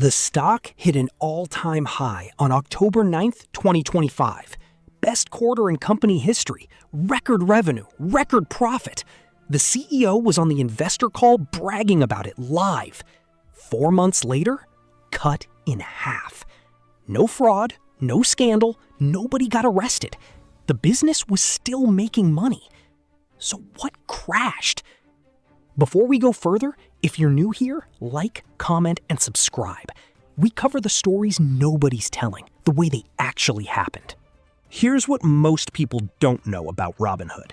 The stock hit an all-time high on October 9th, 2025. Best quarter in company history, record revenue, record profit. The CEO was on the investor call bragging about it live. 4 months later, cut in half. No fraud, no scandal, nobody got arrested. The business was still making money. So what crashed? Before we go further, if you're new here, like, comment, and subscribe. We cover the stories nobody's telling, the way they actually happened. Here's what most people don't know about Robinhood.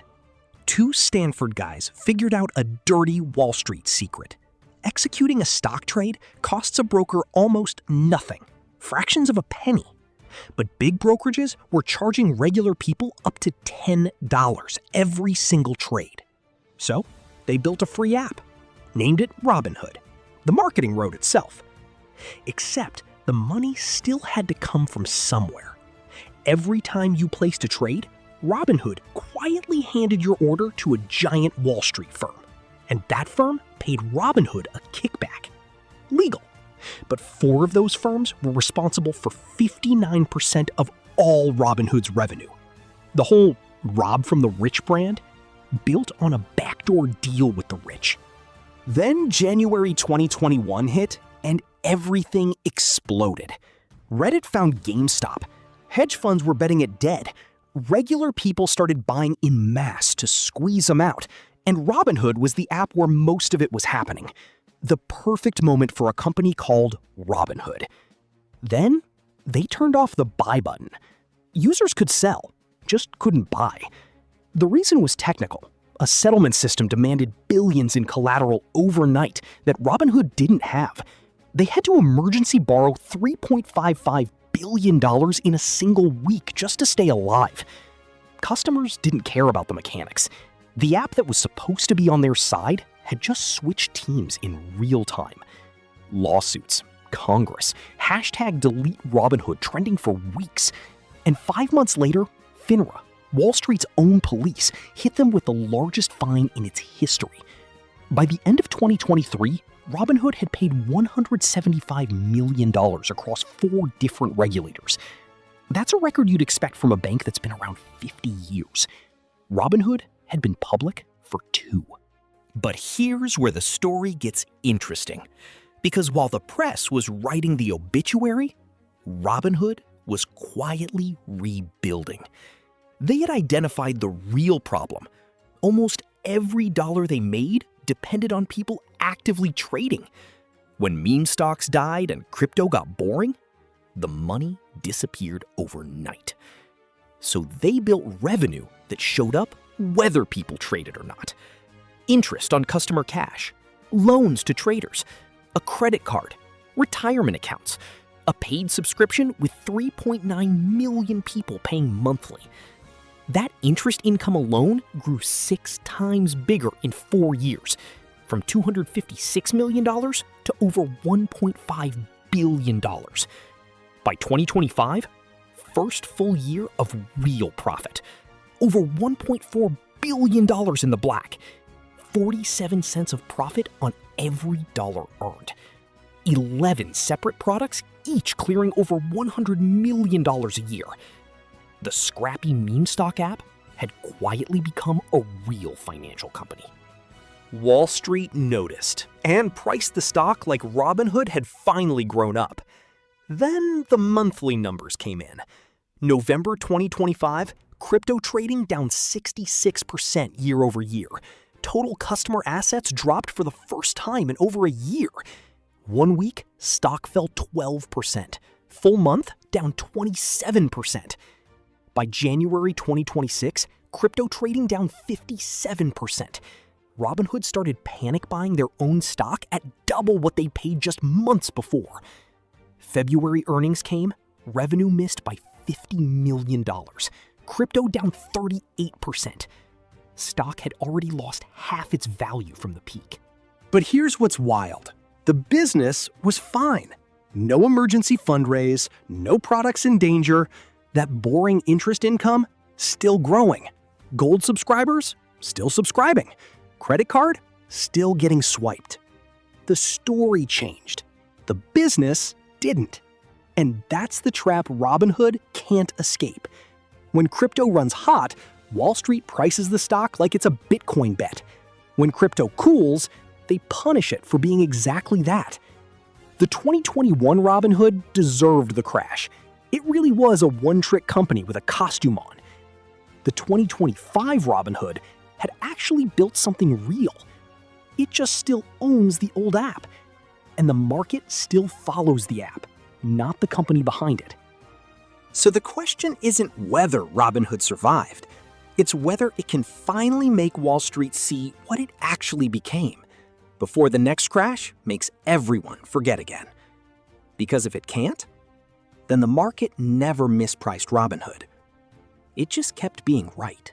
2 Stanford guys figured out a dirty Wall Street secret. Executing a stock trade costs a broker almost nothing, fractions of a penny. But big brokerages were charging regular people up to $10 every single trade. So, they built a free app, named it Robinhood. The marketing wrote itself. Except the money still had to come from somewhere. Every time you placed a trade, Robinhood quietly handed your order to a giant Wall Street firm. And that firm paid Robinhood a kickback. Legal. But 4 of those firms were responsible for 59% of all Robinhood's revenue. The whole Rob from the Rich brand built on a backdoor deal with the rich. Then January 2021 hit, and everything exploded. Reddit found GameStop. Hedge funds were betting it dead. Regular people started buying en masse to squeeze them out, and Robinhood was the app where most of it was happening. The perfect moment for a company called Robinhood. Then, they turned off the buy button. Users could sell, just couldn't buy. The reason was technical. A settlement system demanded billions in collateral overnight that Robinhood didn't have. They had to emergency borrow $3.55 billion in a single week just to stay alive. Customers didn't care about the mechanics. The app that was supposed to be on their side had just switched teams in real time. Lawsuits, Congress, #delete Robinhood trending for weeks. And 5 months later, FINRA, Wall Street's own police, hit them with the largest fine in its history. By the end of 2023, Robinhood had paid $175 million across 4 different regulators. That's a record you'd expect from a bank that's been around 50 years. Robinhood had been public for 2. But here's where the story gets interesting. Because while the press was writing the obituary, Robinhood was quietly rebuilding. They had identified the real problem. Almost every dollar they made depended on people actively trading. When meme stocks died and crypto got boring, the money disappeared overnight. So they built revenue that showed up whether people traded or not. Interest on customer cash, loans to traders, a credit card, retirement accounts, a paid subscription with 3.9 million people paying monthly. That interest income alone grew 6 times bigger in 4 years, from $256 million to over $1.5 billion. By 2025, first full year of real profit, over $1.4 billion in the black, 47 cents of profit on every dollar earned. 11 separate products, each clearing over $100 million a year. The scrappy meme stock app had quietly become a real financial company. Wall Street noticed and priced the stock like Robinhood had finally grown up. Then the monthly numbers came in. November 2025, crypto trading down 66% year over year. Total customer assets dropped for the first time in over a year. 1 week, stock fell 12%. Full month, down 27%. By January 2026, crypto trading down 57%. Robinhood started panic buying their own stock at double what they paid just months before. February earnings came, revenue missed by $50 million. Crypto down 38%. Stock had already lost half its value from the peak. But here's what's wild. The business was fine. No emergency fundraise, no products in danger. That boring interest income, still growing. Gold subscribers, still subscribing. Credit card, still getting swiped. The story changed. The business didn't. And that's the trap Robinhood can't escape. When crypto runs hot, Wall Street prices the stock like it's a Bitcoin bet. When crypto cools, they punish it for being exactly that. The 2021 Robinhood deserved the crash. It really was a one-trick company with a costume on. The 2025 Robinhood had actually built something real. It just still owns the old app. And the market still follows the app, not the company behind it. So the question isn't whether Robinhood survived. It's whether it can finally make Wall Street see what it actually became, before the next crash makes everyone forget again. Because if it can't, then the market never mispriced Robinhood. It just kept being right.